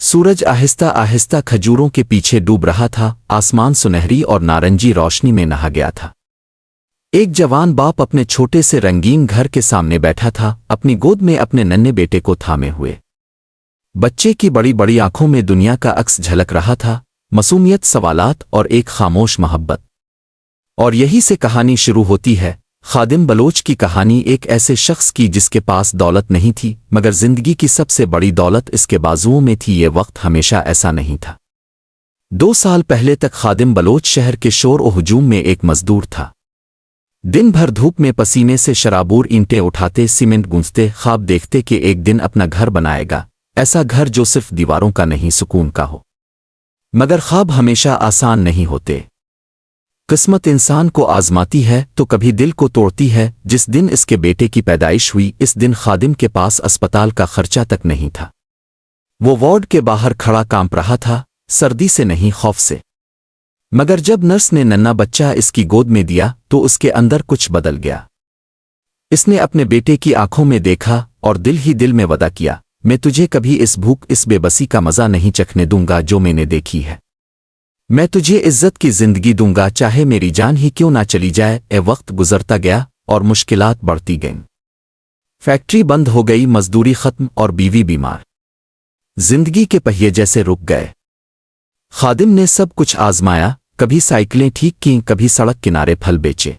सूरज आहिस्ता आहिस्ता खजूरों के पीछे डूब रहा था। आसमान सुनहरी और नारंगी रोशनी में नहा गया था। एक जवान बाप अपने छोटे से रंगीन घर के सामने बैठा था, अपनी गोद में अपने नन्हे बेटे को थामे हुए। बच्चे की बड़ी बड़ी आंखों में दुनिया का अक्स झलक रहा था, मासूमियत, सवालात और एक खामोश मोहब्बत। और यही से कहानी शुरू होती है। खादिम बलोच की कहानी एक ऐसे शख्स की जिसके पास दौलत नहीं थी, मगर जिंदगी की सबसे बड़ी दौलत इसके बाजुओं में थी। ये वक्त हमेशा ऐसा नहीं था। 2 साल पहले तक खादिम बलोच शहर के शोर और हुजूम में एक मजदूर था। दिन भर धूप में पसीने से शराबूर ईंटें उठाते, सीमेंट गूंजते, ख्वाब देखते कि एक दिन अपना घर बनाएगा, ऐसा घर जो सिर्फ दीवारों का नहीं, सुकून का हो। मगर ख्वाब हमेशा आसान नहीं होते। किस्मत इंसान को आजमाती है तो कभी दिल को तोड़ती है। जिस दिन इसके बेटे की पैदाइश हुई, इस दिन खादिम के पास अस्पताल का खर्चा तक नहीं था। वो वार्ड के बाहर खड़ा कांप रहा था, सर्दी से नहीं, खौफ से। मगर जब नर्स ने नन्हा बच्चा इसकी गोद में दिया तो उसके अंदर कुछ बदल गया। इसने अपने बेटे की आंखों में देखा और दिल ही दिल में वादा किया, मैं तुझे कभी इस भूख, इस बेबसी का मजा नहीं चखने दूंगा जो मैंने देखी है। मैं तुझे इज्जत की जिंदगी दूंगा, चाहे मेरी जान ही क्यों ना चली जाए। वक्त गुजरता गया और मुश्किलात बढ़ती गईं। फैक्ट्री बंद हो गई, मजदूरी खत्म और बीवी बीमार। जिंदगी के पहिए जैसे रुक गए। खादिम ने सब कुछ आजमाया, कभी साइकिलें ठीक की, कभी सड़क किनारे फल बेचे।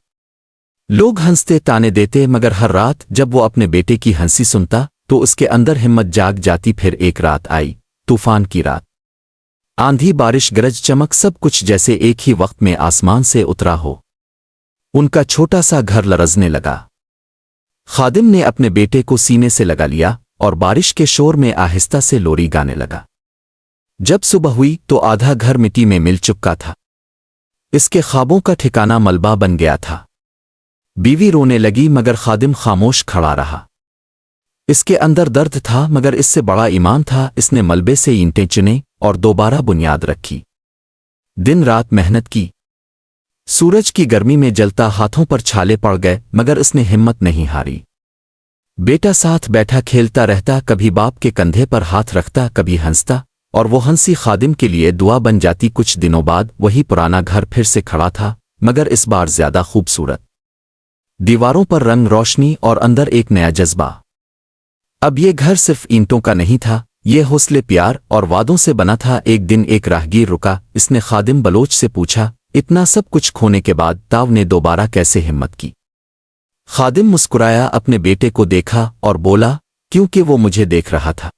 लोग हंसते, ताने देते, मगर हर रात जब वो अपने बेटे की हंसी सुनता तो उसके अंदर हिम्मत जाग जाती। फिर एक रात आई, तूफान की रात। आंधी, बारिश, गरज, चमक, सब कुछ जैसे एक ही वक्त में आसमान से उतरा हो। उनका छोटा सा घर लरजने लगा। खादिम ने अपने बेटे को सीने से लगा लिया और बारिश के शोर में आहिस्ता से लोरी गाने लगा। जब सुबह हुई तो आधा घर मिट्टी में मिल चुका था। इसके ख्वाबों का ठिकाना मलबा बन गया था। बीवी रोने लगी मगर खादिम खामोश खड़ा रहा। इसके अंदर दर्द था मगर इससे बड़ा ईमान था। इसने मलबे से ईंटें चुने और दोबारा बुनियाद रखी। दिन रात मेहनत की। सूरज की गर्मी में जलता, हाथों पर छाले पड़ गए मगर इसने हिम्मत नहीं हारी। बेटा साथ बैठा खेलता रहता, कभी बाप के कंधे पर हाथ रखता, कभी हंसता, और वो हंसी खादिम के लिए दुआ बन जाती। कुछ दिनों बाद वही पुराना घर फिर से खड़ा था, मगर इस बार ज्यादा खूबसूरत। दीवारों पर रंग, रोशनी और अंदर एक नया जज्बा। अब ये घर सिर्फ ईंटों का नहीं था, ये हौसले, प्यार और वादों से बना था। एक दिन एक राहगीर रुका। इसने खादिम बलोच से पूछा, इतना सब कुछ खोने के बाद ताव ने दोबारा कैसे हिम्मत की? खादिम मुस्कुराया, अपने बेटे को देखा और बोला, क्योंकि वो मुझे देख रहा था।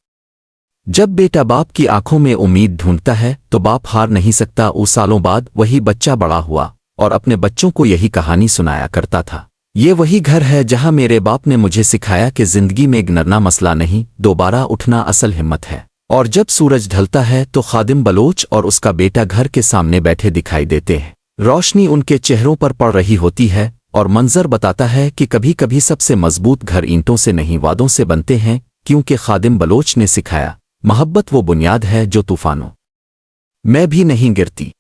जब बेटा बाप की आंखों में उम्मीद ढूंढता है तो बाप हार नहीं सकता। उस सालों बाद वही बच्चा बड़ा हुआ और अपने बच्चों को यही कहानी सुनाया करता था। ये वही घर है जहां मेरे बाप ने मुझे सिखाया कि जिंदगी में गिरना मसला नहीं, दोबारा उठना असल हिम्मत है। और जब सूरज ढलता है तो खादिम बलोच और उसका बेटा घर के सामने बैठे दिखाई देते हैं। रोशनी उनके चेहरों पर पड़ रही होती है और मंजर बताता है कि कभी कभी सबसे मजबूत घर ईंटों से नहीं, वादों से बनते हैं। क्योंकि खादिम बलोच ने सिखाया, मोहब्बत वो बुनियाद है जो तूफानों में भी नहीं गिरती।